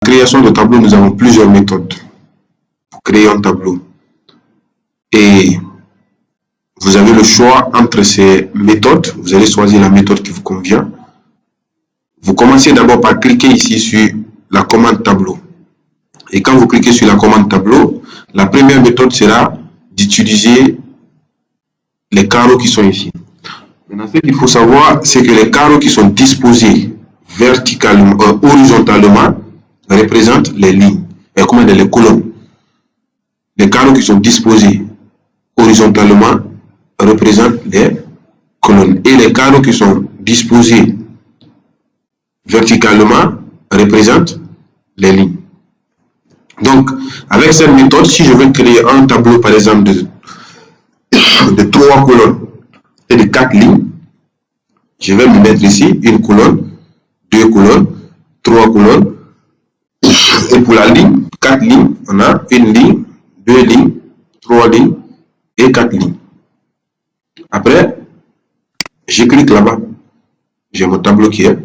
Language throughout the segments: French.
création de tableau, nous avons plusieurs méthodes pour créer un tableau. Et vous avez le choix entre ces méthodes. Vous allez choisir la méthode qui vous convient. Vous commencez d'abord par cliquer ici sur la commande tableau. Et quand vous cliquez sur la commande tableau, la première méthode sera d'utiliser les carreaux qui sont ici. Maintenant, ce qu'il faut savoir, c'est que les carreaux qui sont disposés verticalement, horizontalement, représentent les lignes, et comment les colonnes. Les carreaux qui sont disposés horizontalement représentent les colonnes. Et les carreaux qui sont disposés verticalement représentent les lignes. Donc, avec cette méthode, si je veux créer un tableau, par exemple, de 3 colonnes et de 4 lignes, je vais me mettre ici une colonne, 2 colonnes, 3 colonnes. Et pour la ligne, 4 lignes, on a une ligne, 2 lignes, 3 lignes et 4 lignes. Après, je clique là-bas. J'ai mon tableau qui est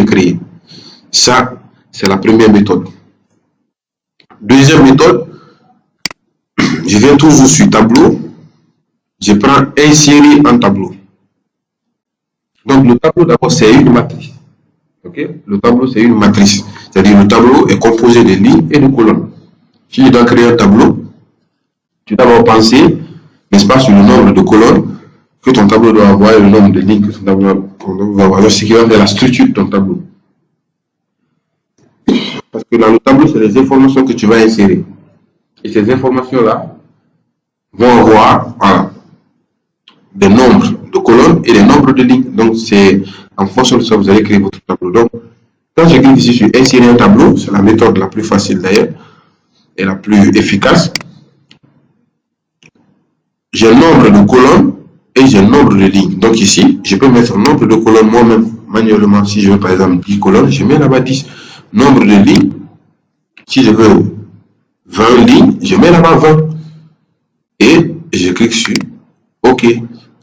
créé. Ça, c'est la première méthode. Deuxième méthode, je viens toujours sur tableau. Je prends insérer un tableau. Donc, le tableau, d'abord, c'est une matrice. Okay? Le tableau, c'est une matrice. C'est-à-dire, le tableau est composé de lignes et de colonnes. Si je dois créer un tableau, tu dois d'abord penser, n'est-ce pas, sur le nombre de colonnes que ton tableau doit avoir et le nombre de lignes que ton tableau doit avoir. Ce qui va faire la structure de ton tableau. Parce que dans le tableau, c'est les informations que tu vas insérer. Et ces informations-là vont avoir des nombres de colonnes et des nombres de lignes. Donc, c'est en fonction de ça que vous allez créer votre tableau. Donc, quand je clique ici sur insérer un tableau, c'est la méthode la plus facile d'ailleurs et la plus efficace. J'ai le nombre de colonnes et j'ai le nombre de lignes. Donc ici, je peux mettre un nombre de colonnes moi-même manuellement. Si je veux par exemple 10 colonnes, je mets là-bas 10. Nombre de lignes, si je veux 20 lignes, je mets là-bas 20. Et je clique sur OK.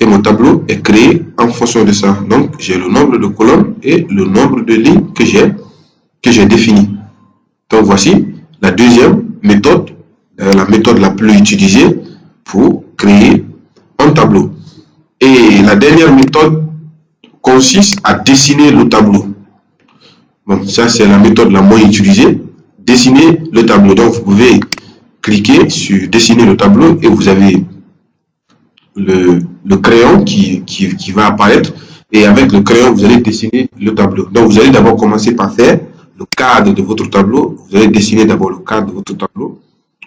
Et mon tableau est créé en fonction de ça. Donc, j'ai le nombre de colonnes et le nombre de lignes que j'ai défini. Donc, voici la deuxième méthode, la méthode la plus utilisée pour créer un tableau. Et la dernière méthode consiste à dessiner le tableau. Bon, ça, c'est la méthode la moins utilisée. Dessiner le tableau. Donc, vous pouvez cliquer sur dessiner le tableau et vous avez le crayon qui va apparaître. Et avec le crayon, vous allez dessiner le tableau. Donc, vous allez d'abord commencer par faire le cadre de votre tableau. Vous allez dessiner d'abord le cadre de votre tableau.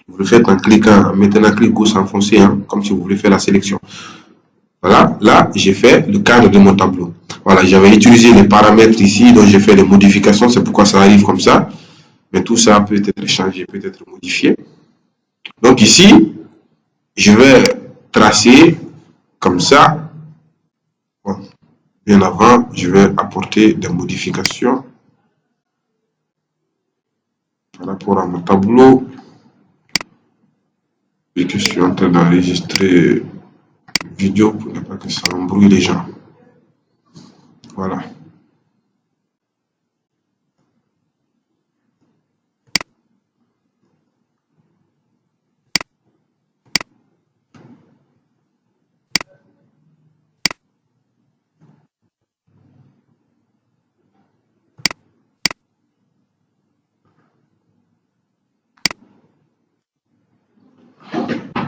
Vous le faites en cliquant, en mettant un clic gauche enfoncé, comme si vous voulez faire la sélection. Voilà, là, j'ai fait le cadre de mon tableau. Voilà, j'avais utilisé les paramètres ici, donc j'ai fait des modifications, c'est pourquoi ça arrive comme ça. Mais tout ça peut être changé, peut être modifié. Donc ici, je vais tracer comme ça. Bon, bien avant, je vais apporter des modifications par rapport à mon tableau. Et que je suis en train d'enregistrer vidéo pour ne pas que ça embrouille les gens. Voilà.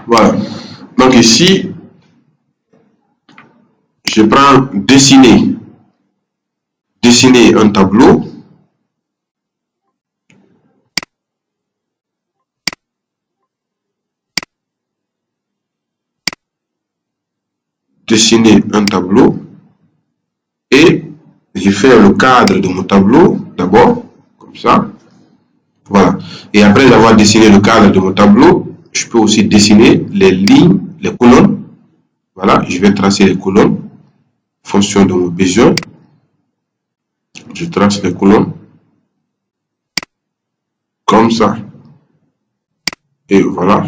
Voilà. Donc ici, je prends dessiner un tableau. Dessiner un tableau et je fais le cadre de mon tableau d'abord, comme ça. Voilà. Et après avoir dessiné le cadre de mon tableau, je peux aussi dessiner les lignes, les colonnes. Voilà, je vais tracer les colonnes en fonction de mon besoin. Je trace les colonnes comme ça. Et voilà.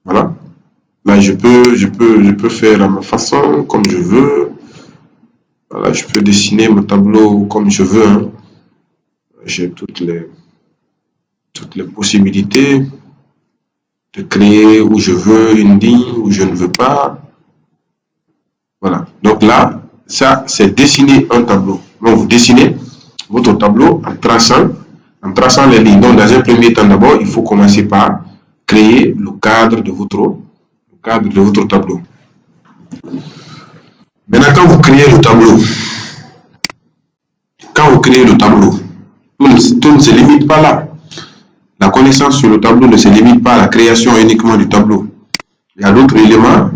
Voilà. Là, je peux faire à ma façon, comme je veux. Voilà, je peux dessiner mon tableau comme je veux, hein. J'ai toutes les possibilités de créer où je veux une ligne, où je ne veux pas. Voilà. Donc là, ça, c'est dessiner un tableau. Donc vous dessinez votre tableau en traçant les lignes. Donc dans un premier temps, d'abord, il faut commencer par créer le cadre de votre tableau. Maintenant, quand vous créez le tableau, tout ne se limite pas là. La connaissance sur le tableau ne se limite pas à la création uniquement du tableau. Il y a d'autres éléments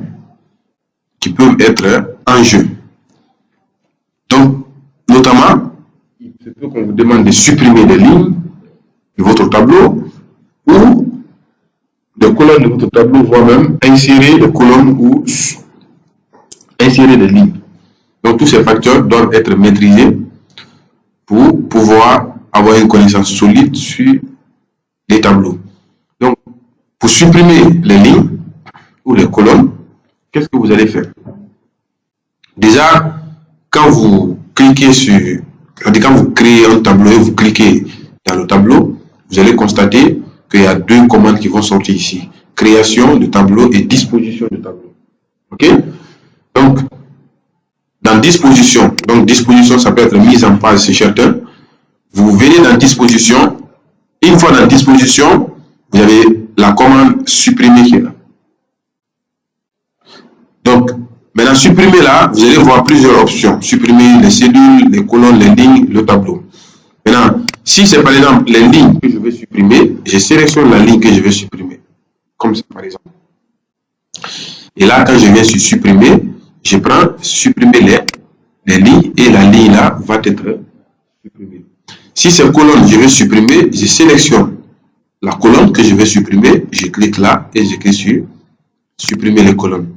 qui peuvent être en jeu. Donc, notamment, il se peut qu'on vous demande de supprimer des lignes de votre tableau ou des colonnes de votre tableau, voire même insérer des colonnes ou insérer des lignes. Donc, tous ces facteurs doivent être maîtrisés pour pouvoir avoir une connaissance solide sur les tableaux. Donc, pour supprimer les lignes ou les colonnes, qu'est-ce que vous allez faire? Déjà, quand vous cliquez quand vous créez un tableau et vous cliquez dans le tableau, vous allez constater qu'il y a deux commandes qui vont sortir ici. Création de tableau et disposition de tableau. OK? Donc, dans disposition, ça peut être mise en page chez certains. Vous venez dans disposition. Une fois dans disposition, vous avez la commande supprimer qui est là. Donc, maintenant, supprimer là, vous allez voir plusieurs options. Supprimer les cellules, les colonnes, les lignes, le tableau. Maintenant, si c'est par exemple les lignes que je vais supprimer, je sélectionne la ligne que je vais supprimer. Comme ça, par exemple. Et là, quand je viens sur supprimer, je prends supprimer les lignes et la ligne là va être supprimée. Si c'est colonne, je vais supprimer, je sélectionne la colonne que je vais supprimer, je clique là et je clique sur supprimer les colonnes.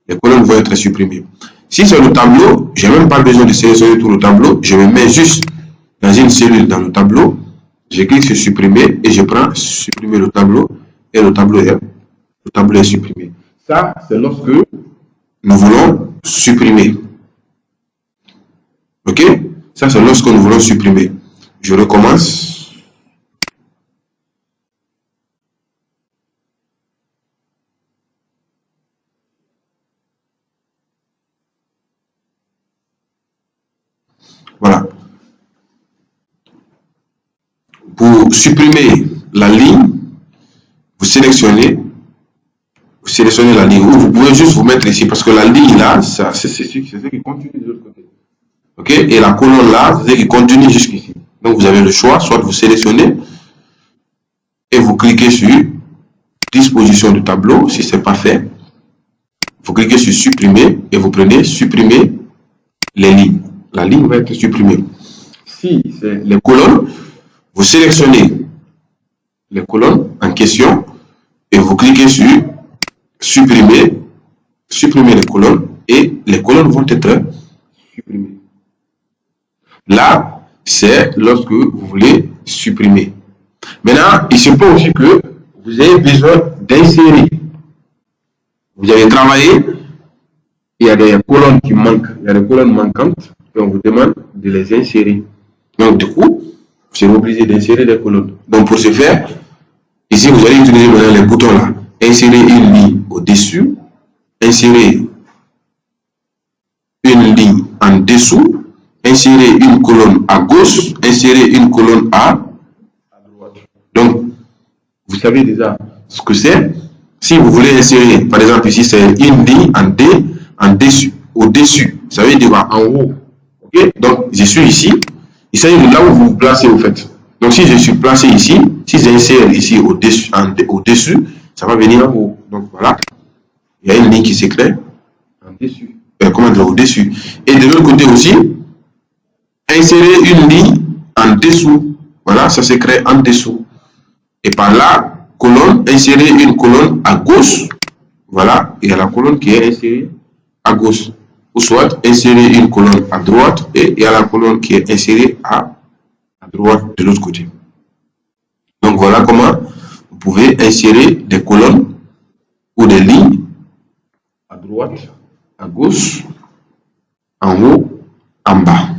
Les colonnes vont être supprimées. Si c'est le tableau, je n'ai même pas besoin de sélectionner tout le tableau, je me mets juste dans une cellule dans le tableau, je clique sur supprimer et je prends supprimer le tableau et le tableau est supprimé. Ça, c'est lorsque nous voulons supprimer. OK? Ça, c'est lorsque nous voulons supprimer. Je recommence. Voilà. Pour supprimer la ligne, vous sélectionnez la ligne. Ou vous pouvez juste vous mettre ici parce que la ligne là, c'est ce qui continue de l'autre côté. OK? Et la colonne là, c'est ce qui continue jusqu'ici. Donc vous avez le choix, soit vous sélectionnez et vous cliquez sur disposition du tableau, si ce n'est pas fait. Vous cliquez sur supprimer et vous prenez supprimer les lignes. La ligne va être supprimée. Si c'est les colonnes, vous sélectionnez les colonnes en question et vous cliquez sur supprimer les colonnes et les colonnes vont être supprimées. Là, c'est lorsque vous voulez supprimer. Maintenant, il se peut aussi que vous ayez besoin d'insérer. Vous avez travaillé, il y a des colonnes qui manquent, il y a des colonnes manquantes et on vous demande de les insérer. Donc, du coup, vous êtes obligé d'insérer les colonnes. Donc, pour ce faire, ici, vous allez utiliser maintenant les boutons là. Insérer une ligne au-dessus, insérer une ligne en dessous, insérer une colonne à gauche, insérer une colonne à droite. Donc, vous savez déjà ce que c'est. Si vous voulez insérer, par exemple ici, c'est une ligne en dessus, au-dessus. Ça veut dire en haut. Okay? Donc, je suis ici. Il s'agit de là où vous vous placez au fait. Donc, si je suis placé ici, si j'insère ici au-dessus, ça va venir en haut. Donc, voilà. Il y a une ligne qui se crée en dessus. Comment dire, au-dessus. Et de l'autre côté aussi, insérer une ligne en dessous. Voilà, ça se crée en dessous. Et par là, colonne, insérer une colonne à gauche. Voilà, il y a la colonne qui est insérée à gauche. Ou soit insérer une colonne à droite et il y a la colonne qui est insérée à droite de l'autre côté. Donc voilà comment vous pouvez insérer des colonnes ou des lignes à droite, à gauche, en haut, en bas.